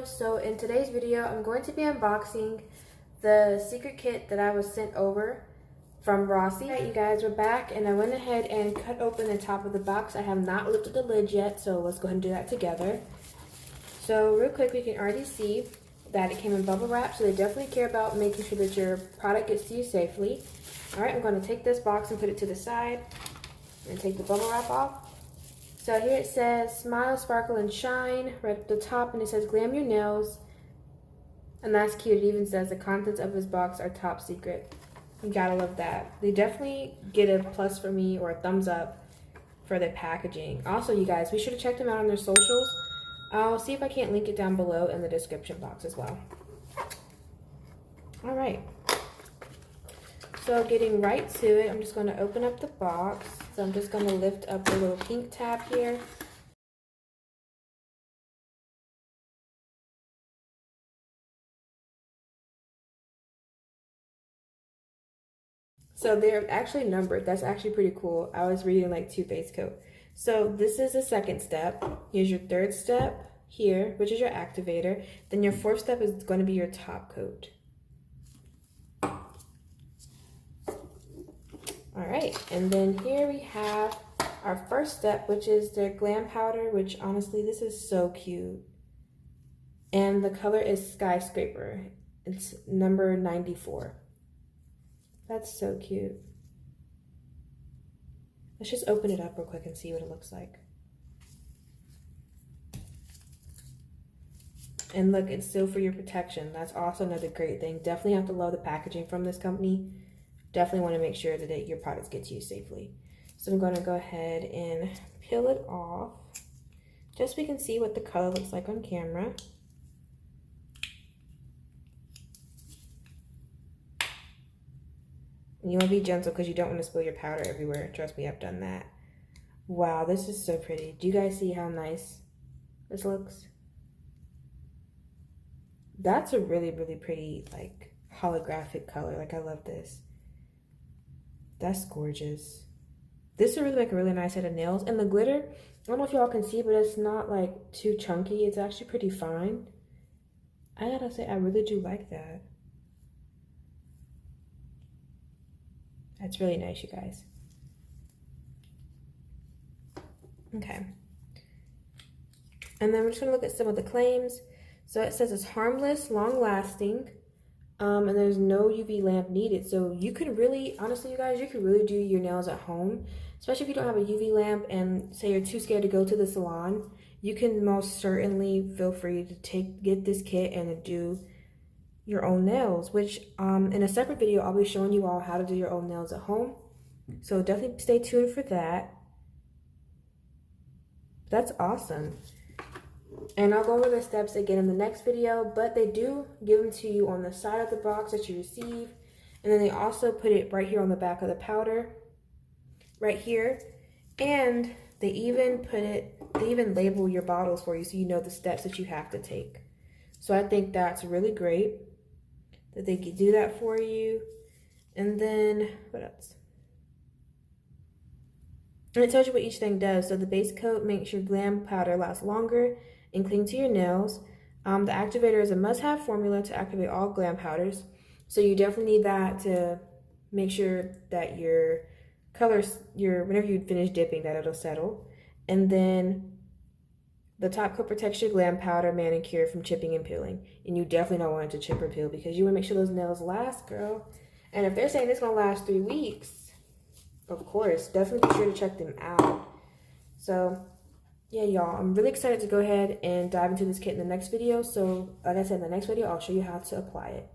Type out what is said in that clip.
video. So in today's video, I'm going to be unboxing the secret kit that I was sent over from Rossi. Alright, you guys, we're back, and I went ahead and cut open the top of the box. I have not lifted the lid yet, so let's go ahead and do that together. So real quick, we can already see that it came in bubble wrap, so they definitely care about making sure that your product gets to you safely. Alright, I'm going to take this box and put it to the side and take the bubble wrap off. So here it says smile, sparkle, and shine right at the top, and it says glam your nails. And that's cute. It even says the contents of this box are top secret. You gotta love that. They definitely get a plus for me, or a thumbs up for the packaging. Also, you guys, be sure to check them out on their socials. I'll see if I can't link it down below in the description box as well. All right. So getting right to it, I'm just going to open up the box. So I'm just going to lift up the little pink tab here. So they're actually numbered. That's actually pretty cool. I was reading like toothpaste coat. So this is the second step. Here's your third step here, which is your activator. Then your fourth step is going to be your top coat. All right, and then here we have our first step, which is their glam powder, which honestly, this is so cute. And the color is Skyscraper. It's number 94. That's so cute. Let's just open it up real quick and see what it looks like. And look, it's still for your protection. That's also another great thing. Definitely have to love the packaging from this company. Definitely want to make sure that your products get to you safely. So I'm going to go ahead and peel it off, just so we can see what the color looks like on camera. And you want to be gentle because you don't want to spill your powder everywhere. Trust me, I've done that. Wow, this is so pretty. Do you guys see how nice this looks? That's a really, really pretty, like, holographic color. Like, I love this. That's gorgeous. This is really like a really nice set of nails. And the glitter, I don't know if y'all can see, but it's not like too chunky. It's actually pretty fine. I gotta say, I really do like that. That's really nice, you guys. Okay. And then we're just gonna look at some of the claims. So it says it's harmless, long-lasting, and there's no UV lamp needed. So you can really, honestly, you guys, you can really do your nails at home, especially if you don't have a UV lamp and say you're too scared to go to the salon. You can most certainly feel free to get this kit and do your own nails, which in a separate video, I'll be showing you all how to do your own nails at home. So definitely stay tuned for that. That's awesome. And I'll go over the steps again in the next video, but they do give them to you on the side of the box that you receive. And then they also put it right here on the back of the powder, right here. And they even label your bottles for you so you know the steps that you have to take. So I think that's really great that they can do that for you. And then, what else? And it tells you what each thing does. So the base coat makes your glam powder last longer and cling to your nails. The activator is a must-have formula to activate all glam powders. So you definitely need that to make sure that your colors, whenever you finish dipping, that it'll settle. And then the top coat protects your glam powder manicure from chipping and peeling. And you definitely don't want it to chip or peel because you want to make sure those nails last, girl. And if they're saying it's going to last 3 weeks, of course, definitely be sure to check them out. So yeah, y'all, I'm really excited to go ahead and dive into this kit in the next video. So like I said, in the next video, I'll show you how to apply it.